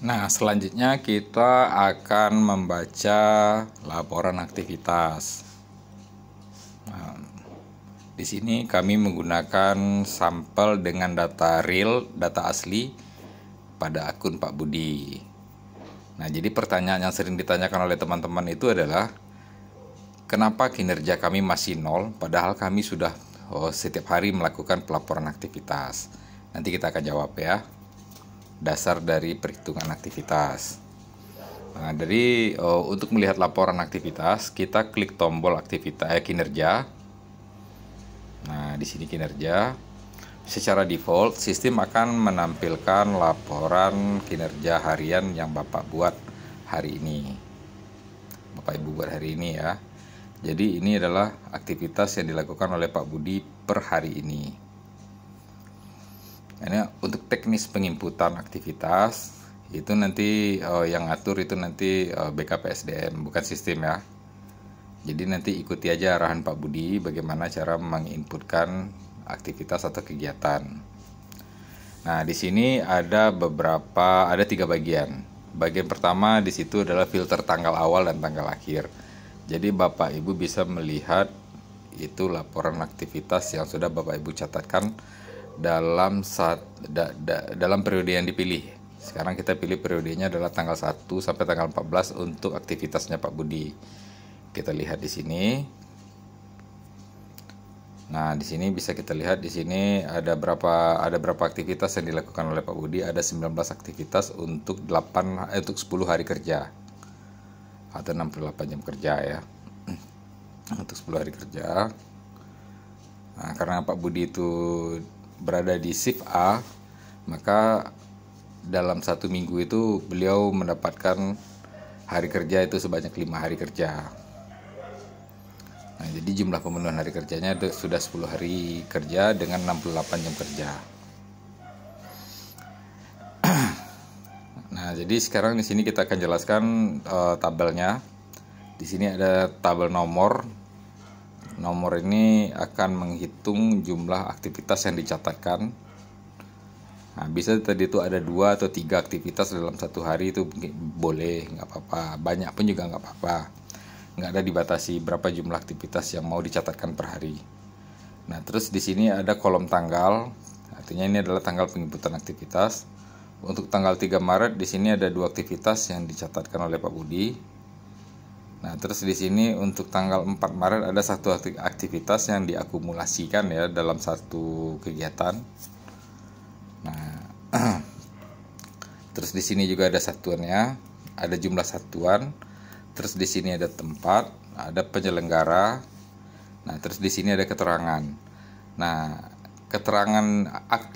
Nah, selanjutnya kita akan membaca laporan aktivitas. Nah, di sini kami menggunakan sampel dengan data real, data asli pada akun Pak Budi. Nah, jadi pertanyaan yang sering ditanyakan oleh teman-teman itu adalah kenapa kinerja kami masih nol padahal kami sudah setiap hari melakukan pelaporan aktivitas. Nanti kita akan jawab ya. Dasar dari perhitungan aktivitas. Nah, untuk melihat laporan aktivitas, kita klik tombol aktivitas kinerja. Nah, di sini kinerja. Secara default, sistem akan menampilkan laporan kinerja harian yang Bapak buat hari ini. Bapak Ibu buat hari ini ya. Jadi ini adalah aktivitas yang dilakukan oleh Pak Budi per hari ini. Ini untuk teknis penginputan aktivitas itu nanti yang ngatur itu nanti BKPSDM, bukan sistem ya. Jadi nanti ikuti aja arahan Pak Budi bagaimana cara menginputkan aktivitas atau kegiatan. Nah, di sini ada 3 bagian. Bagian pertama di situ adalah filter tanggal awal dan tanggal akhir. Jadi Bapak Ibu bisa melihat itu laporan aktivitas yang sudah Bapak Ibu catatkan dalam periode yang dipilih. Sekarang kita pilih periodenya adalah tanggal 1 sampai tanggal 14 untuk aktivitasnya Pak Budi. Kita lihat di sini. Nah, di sini bisa kita lihat di sini ada berapa aktivitas yang dilakukan oleh Pak Budi. Ada 19 aktivitas untuk 10 hari kerja. Atau 68 jam kerja ya. Untuk 10 hari kerja. Nah, karena Pak Budi itu berada di shift A, maka dalam 1 minggu itu beliau mendapatkan hari kerja itu sebanyak 5 hari kerja. Nah, jadi jumlah pemenuhan hari kerjanya sudah 10 hari kerja dengan 68 jam kerja. Nah, jadi sekarang di sini kita akan jelaskan tabelnya. Di sini ada tabel nomor. Nomor ini akan menghitung jumlah aktivitas yang dicatatkan. Nah, bisa tadi itu ada 2 atau 3 aktivitas dalam 1 hari itu boleh, nggak apa-apa. Banyak pun juga nggak apa-apa. Nggak ada dibatasi berapa jumlah aktivitas yang mau dicatatkan per hari. Nah, terus di sini ada kolom tanggal. Artinya ini adalah tanggal penginputan aktivitas. Untuk tanggal 3 Maret di sini ada 2 aktivitas yang dicatatkan oleh Pak Budi. Nah, terus di sini untuk tanggal 4 Maret ada 1 aktivitas yang diakumulasikan ya dalam 1 kegiatan. Nah, terus di sini juga ada satuannya, ada jumlah satuan. Terus di sini ada tempat, ada penyelenggara. Nah, terus di sini ada keterangan. Nah, keterangan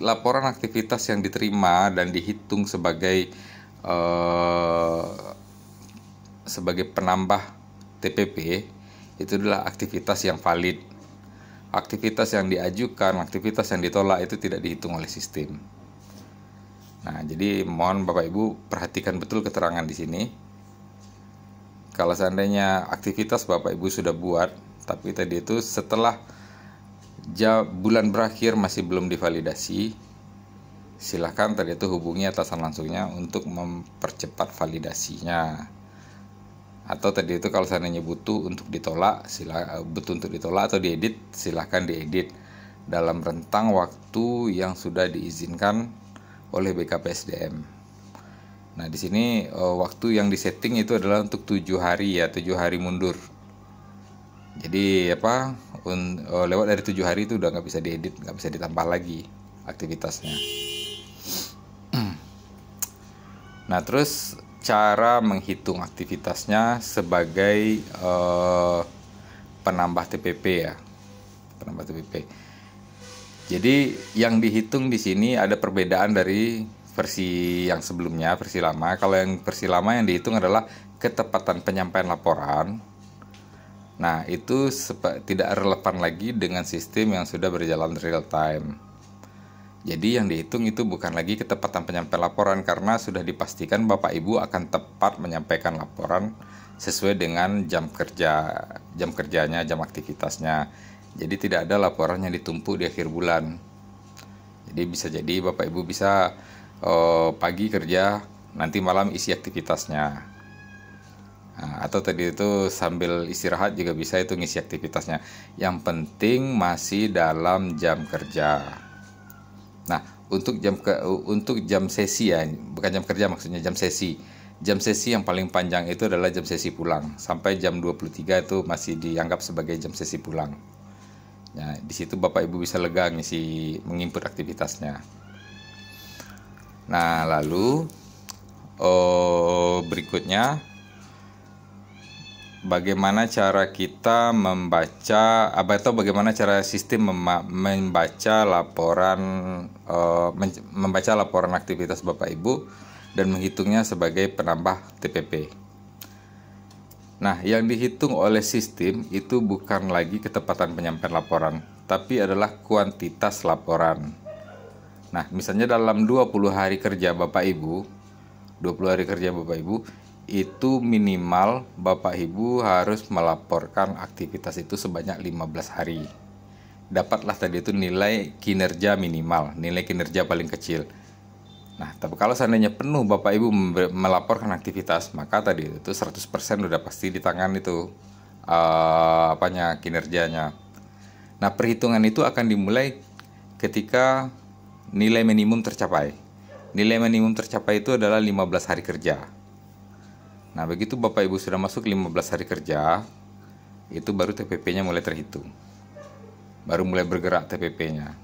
laporan aktivitas yang diterima dan dihitung sebagai penambah TPP itu adalah aktivitas yang valid. Aktivitas yang diajukan, aktivitas yang ditolak itu tidak dihitung oleh sistem. Nah, jadi mohon Bapak Ibu perhatikan betul keterangan di sini. Kalau seandainya aktivitas Bapak Ibu sudah buat, tapi tadi itu setelah bulan berakhir masih belum divalidasi, silahkan tadi itu hubungi atasan langsungnya untuk mempercepat validasinya. Atau tadi itu kalau seandainya butuh untuk ditolak, atau diedit, silahkan diedit dalam rentang waktu yang sudah diizinkan oleh BKPSDM. Nah, di sini waktu yang disetting itu adalah untuk 7 hari ya, 7 hari mundur. Jadi lewat dari 7 hari itu udah nggak bisa diedit, nggak bisa ditambah lagi aktivitasnya. Nah, terus cara menghitung aktivitasnya sebagai penambah TPP ya, penambah TPP. Jadi yang dihitung di sini ada perbedaan dari versi yang sebelumnya, versi lama. Kalau yang versi lama yang dihitung adalah ketepatan penyampaian laporan. Nah, itu tidak relevan lagi dengan sistem yang sudah berjalan real time. Jadi yang dihitung itu bukan lagi ketepatan penyampaian laporan karena sudah dipastikan Bapak Ibu akan tepat menyampaikan laporan sesuai dengan jam kerjanya, jam aktivitasnya. Jadi tidak ada laporan yang ditumpuk di akhir bulan. Jadi bisa jadi Bapak Ibu bisa pagi kerja, nanti malam isi aktivitasnya. Nah, atau tadi itu sambil istirahat juga bisa itu ngisi aktivitasnya. Yang penting masih dalam jam kerja. Nah, untuk jam sesi ya, bukan jam kerja maksudnya, jam sesi. Jam sesi yang paling panjang itu adalah jam sesi pulang. Sampai jam 23 itu masih dianggap sebagai jam sesi pulang. Ya, di situ Bapak Ibu bisa lega menginput aktivitasnya. Nah, lalu berikutnya, bagaimana cara kita membaca atau bagaimana cara sistem membaca laporan aktivitas Bapak Ibu dan menghitungnya sebagai penambah TPP. Nah, yang dihitung oleh sistem itu bukan lagi ketepatan penyampaian laporan, tapi adalah kuantitas laporan. Nah, misalnya dalam 20 hari kerja Bapak Ibu, itu minimal Bapak Ibu harus melaporkan aktivitas itu sebanyak 15 hari. Dapatlah tadi itu nilai kinerja minimal, nilai kinerja paling kecil. Nah, tapi kalau seandainya penuh Bapak Ibu melaporkan aktivitas, maka tadi itu 100% udah pasti di tangan itu kinerjanya. Nah, perhitungan itu akan dimulai ketika nilai minimum tercapai. Nilai minimum tercapai itu adalah 15 hari kerja. Nah, begitu Bapak Ibu sudah masuk 15 hari kerja, itu baru TPP-nya mulai terhitung. Baru mulai bergerak TPP-nya.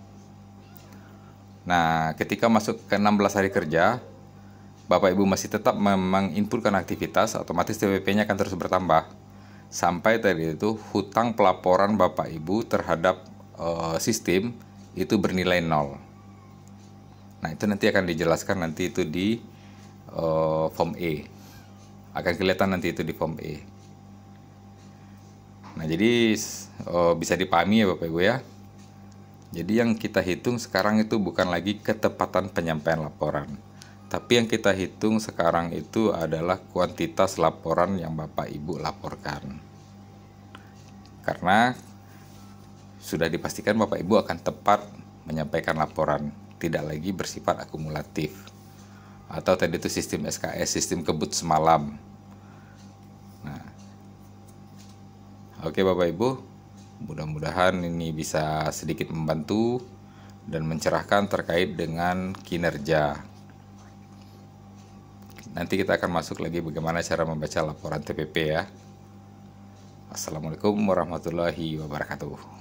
Nah, ketika masuk ke 16 hari kerja, Bapak Ibu masih tetap menginputkan aktivitas, otomatis TPP-nya akan terus bertambah. Sampai tadi itu hutang pelaporan Bapak Ibu terhadap sistem itu bernilai 0. Nah, itu nanti akan dijelaskan nanti itu di form E. Akan kelihatan nanti itu di form E. Nah, jadi bisa dipahami ya Bapak Ibu ya. Jadi yang kita hitung sekarang itu bukan lagi ketepatan penyampaian laporan, tapi yang kita hitung sekarang itu adalah kuantitas laporan yang Bapak Ibu laporkan. Karena sudah dipastikan Bapak Ibu akan tepat menyampaikan laporan, tidak lagi bersifat akumulatif. Atau tadi itu sistem SKS, sistem kebut semalam. Nah, oke Bapak Ibu, mudah-mudahan ini bisa sedikit membantu dan mencerahkan terkait dengan kinerja. Nanti kita akan masuk lagi bagaimana cara membaca laporan TPP ya. Assalamualaikum warahmatullahi wabarakatuh.